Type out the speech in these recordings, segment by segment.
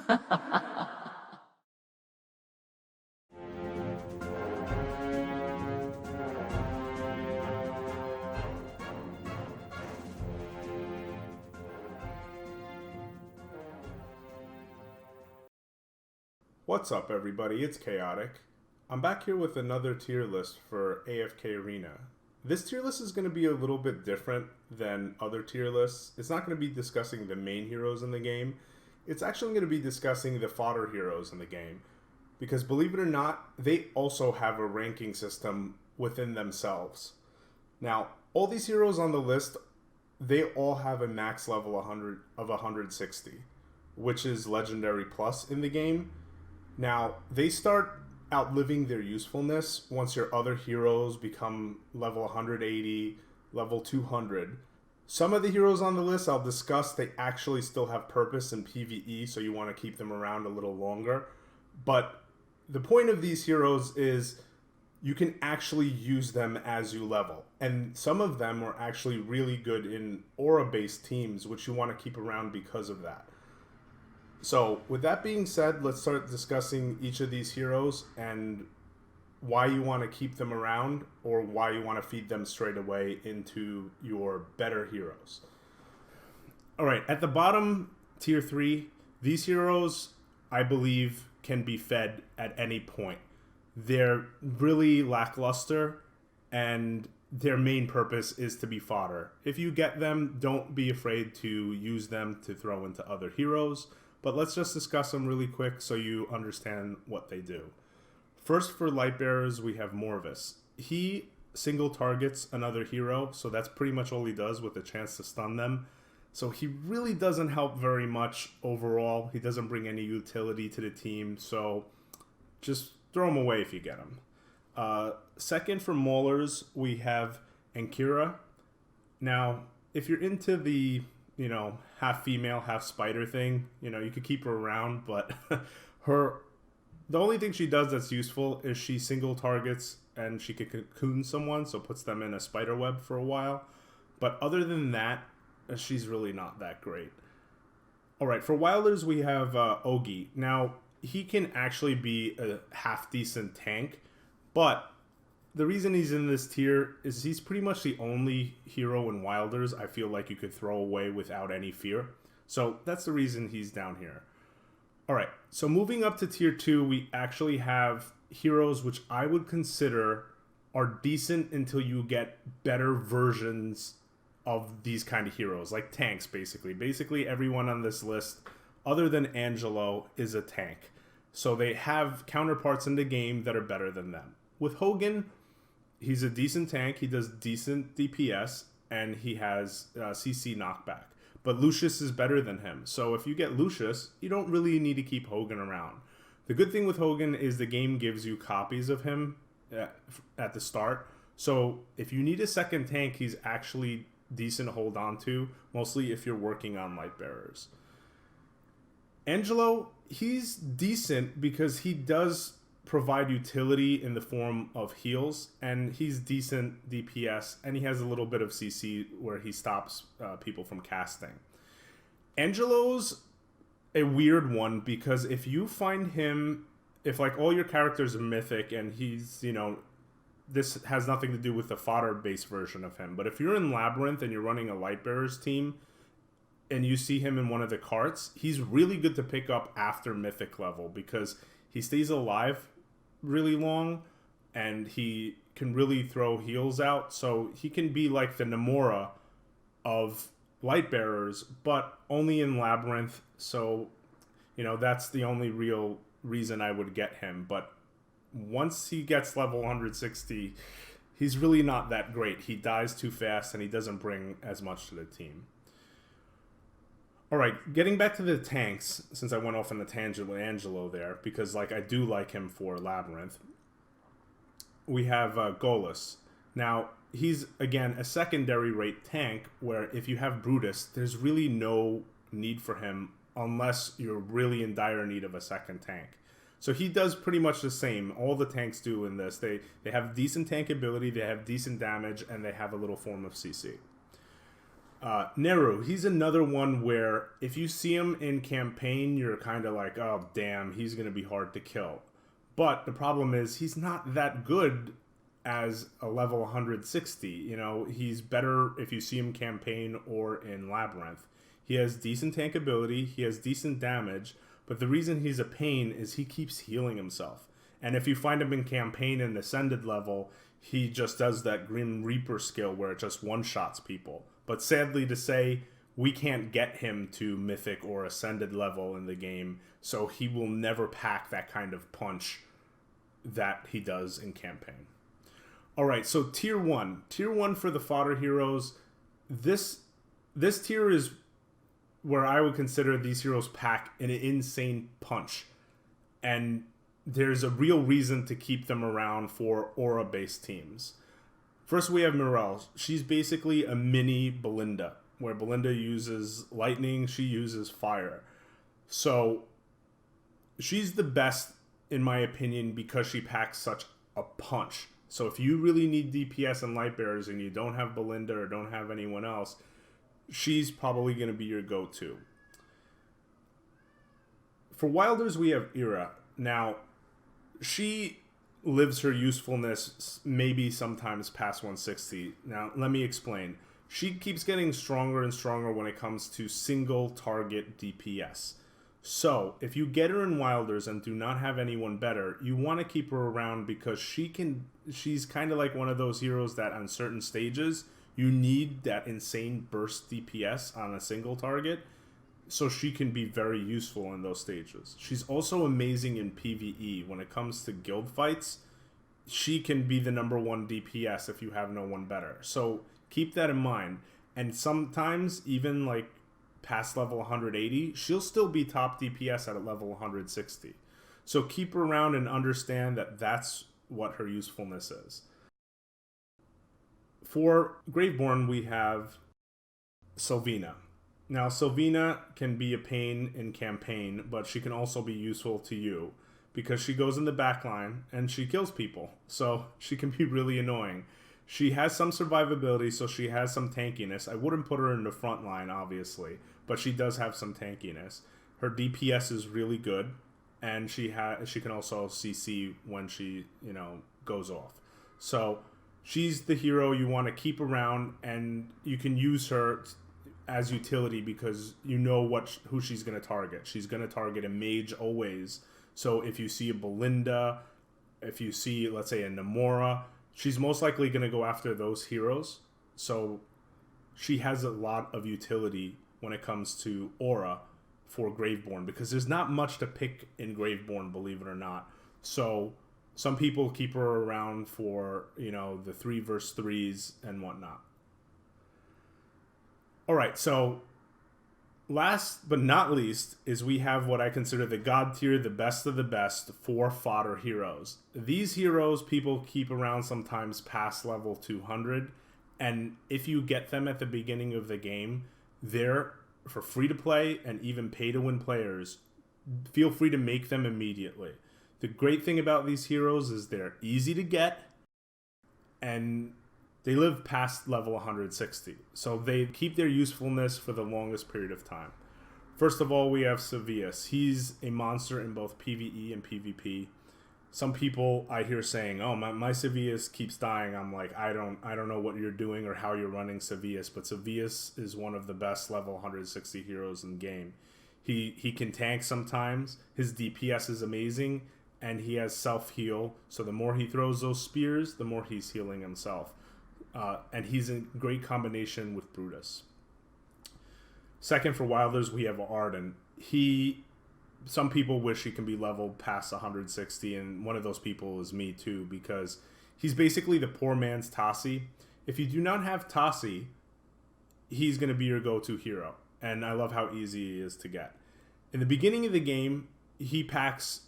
What's up, everybody? It's Chaotic. I'm back here with another tier list for AFK Arena. This tier list is going to be a little bit different than other tier lists. It's not going to be discussing the main heroes in the game. It's actually going to be discussing the fodder heroes in the game. Because believe it or not, they also have a ranking system within themselves. Now, all these heroes on the list, they all have a max level 160, which is legendary plus in the game. Now, they start outliving their usefulness once your other heroes become level 180, level 200. Some of the heroes on the list I'll discuss, they actually still have purpose in PvE, so you want to keep them around a little longer. But the point of these heroes is you can actually use them as you level. And some of them are actually really good in aura-based teams, which you want to keep around because of that. So, with that being said, let's start discussing each of these heroes and why you want to keep them around or why you want to feed them straight away into your better heroes. Alright, at the bottom, tier 3, these heroes, I believe, can be fed at any point. They're really lackluster, and their main purpose is to be fodder. If you get them, don't be afraid to use them to throw into other heroes. But let's just discuss them really quick so you understand what they do. First, for Lightbearers, we have Morvis. He single targets another hero, so that's pretty much all he does with a chance to stun them. So he really doesn't help very much overall. He doesn't bring any utility to the team, so just throw him away if you get him. Second, for Maulers, we have Ankira. Now, if you're into the half female, half spider thing, you could keep her around, but the only thing she does that's useful is she single targets and she can cocoon someone, so puts them in a spider web for a while. But other than that, she's really not that great. Alright, for Wilders, we have Ogi. Now, he can actually be a half-decent tank, but the reason he's in this tier is he's pretty much the only hero in Wilders I feel like you could throw away without any fear. So that's the reason he's down here. Alright, so moving up to tier 2, we actually have heroes which I would consider are decent until you get better versions of these kind of heroes, like tanks basically. Basically everyone on this list, other than Angelo, is a tank. So they have counterparts in the game that are better than them. With Hogan, he's a decent tank, he does decent DPS, and he has CC knockback. But Lucius is better than him, so if you get Lucius, you don't really need to keep Hogan around. The good thing with Hogan is the game gives you copies of him at the start, so if you need a second tank, he's actually decent to hold on to, mostly if you're working on Lightbearers. Angelo, he's decent because he does provide utility in the form of heals, and he's decent DPS, and he has a little bit of CC where he stops people from casting. Angelo's a weird one because if you find him, if like all your characters are mythic and he's, this has nothing to do with the fodder-based version of him, but if you're in Labyrinth and you're running a Lightbearers team and you see him in one of the carts, he's really good to pick up after mythic level because he stays alive really long and he can really throw heals out, so he can be like the Namora of Lightbearers, but only in Labyrinth. So that's the only real reason I would get him. But once he gets level 160, he's really not that great. He dies too fast and he doesn't bring as much to the team. Alright, getting back to the tanks, since I went off on the tangent with Angelo there, because I do like him for Labyrinth. We have Golus. Now, he's, again, a secondary rate tank, where if you have Brutus, there's really no need for him unless you're really in dire need of a second tank. So he does pretty much the same. All the tanks do in this. They have decent tank ability, they have decent damage, and they have a little form of CC. Neru, he's another one where if you see him in campaign, you're kind of like, oh, damn, he's going to be hard to kill. But the problem is he's not that good as a level 160. You know, he's better if you see him campaign or in Labyrinth. He has decent tank ability, he has decent damage, but the reason he's a pain is he keeps healing himself. And if you find him in campaign and ascended level, he just does that Grim Reaper skill where it just one-shots people. But sadly to say, we can't get him to mythic or ascended level in the game, so he will never pack that kind of punch that he does in campaign. Alright, so tier 1. Tier 1 for the fodder heroes. This tier is where I would consider these heroes pack an insane punch. And there's a real reason to keep them around for aura-based teams. First, we have Mirelle. She's basically a mini Belinda, where Belinda uses lightning, she uses fire. So, she's the best, in my opinion, because she packs such a punch. So if you really need DPS and light bearers and you don't have Belinda or don't have anyone else, she's probably going to be your go-to. For Wilders, we have Ira. Now, she lives her usefulness maybe sometimes past 160. Now, let me explain. She keeps getting stronger and stronger when it comes to single target DPS. So, if you get her in Wilders and do not have anyone better, you want to keep her around because she's kind of like one of those heroes that on certain stages, you need that insane burst DPS on a single target, so she can be very useful in those stages. She's also amazing in PvE. When it comes to guild fights, she can be the #1 DPS if you have no one better. So keep that in mind. And sometimes, even like past level 180, she'll still be top DPS at a level 160. So keep her around and understand that that's what her usefulness is. For Graveborn, we have Sylvina. Now, Sylvina can be a pain in campaign, but she can also be useful to you because she goes in the backline and she kills people. So she can be really annoying. She has some survivability, so she has some tankiness. I wouldn't put her in the front line, obviously, but she does have some tankiness. Her DPS is really good, and she can also CC when she, goes off. So she's the hero you want to keep around, and you can use her as utility because you know who she's going to target. She's going to target a mage always. So if you see a Belinda, if you see, let's say, a Namora, she's most likely going to go after those heroes. So she has a lot of utility when it comes to aura for Graveborn because there's not much to pick in Graveborn, believe it or not. So some people keep her around for, the 3 versus 3s and whatnot. All right, so last but not least is we have what I consider the god tier, the best of the best for fodder heroes. These heroes people keep around sometimes past level 200, and if you get them at the beginning of the game, they're for free to play and even pay to win players. Feel free to make them immediately. The great thing about these heroes is they're easy to get and they live past level 160, so they keep their usefulness for the longest period of time. First of all, we have Sevius. He's a monster in both PvE and PvP. Some people I hear saying, "Oh, my Sevius keeps dying." I'm like, I don't know what you're doing or how you're running Sevius, but Sevius is one of the best level 160 heroes in the game. He can tank sometimes. His DPS is amazing, and he has self-heal. So the more he throws those spears, the more he's healing himself. And he's in great combination with Brutus. Second, for Wilders, we have Arden. Some people wish he can be leveled past 160, and one of those people is me too, because he's basically the poor man's Tassi. If you do not have Tassi, he's going to be your go-to hero, and I love how easy he is to get. In the beginning of the game, he packs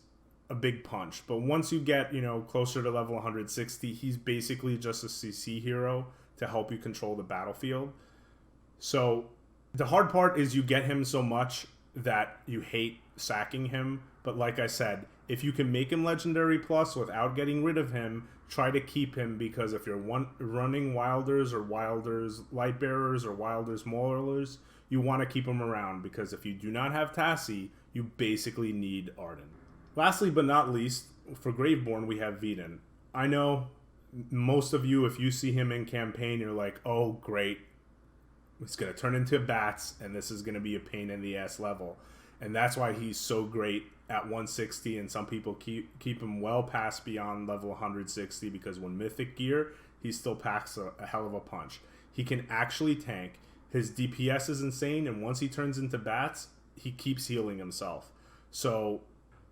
a big punch, but once you get closer to level 160, he's basically just a CC hero to help you control the battlefield. So the hard part is you get him so much that you hate sacking him. But like I said, if you can make him legendary plus without getting rid of him, try to keep him, because if you're running Wilders or Wilders Lightbearers or Wilders Maulers, you want to keep him around, because if you do not have Tassie, you basically need Arden. Lastly but not least, for Graveborn, we have Veden. I know most of you, if you see him in campaign, you're like, oh, great. It's going to turn into bats, and this is going to be a pain in the ass level. And that's why he's so great at 160, and some people keep him well past beyond level 160, because when Mythic gear, he still packs a hell of a punch. He can actually tank. His DPS is insane, and once he turns into bats, he keeps healing himself. So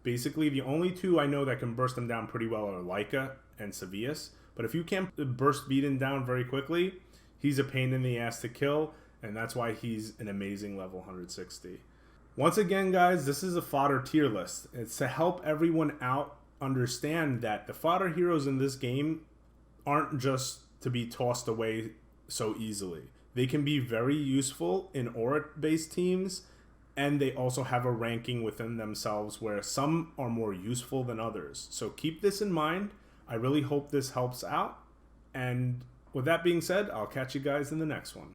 basically, the only two I know that can burst him down pretty well are Leica and Sevius. But if you can't burst Veden down very quickly, he's a pain in the ass to kill, and that's why he's an amazing level 160. Once again, guys, this is a fodder tier list. It's to help everyone out understand that the fodder heroes in this game aren't just to be tossed away so easily. They can be very useful in aura-based teams, and they also have a ranking within themselves where some are more useful than others. So keep this in mind. I really hope this helps out. And with that being said, I'll catch you guys in the next one.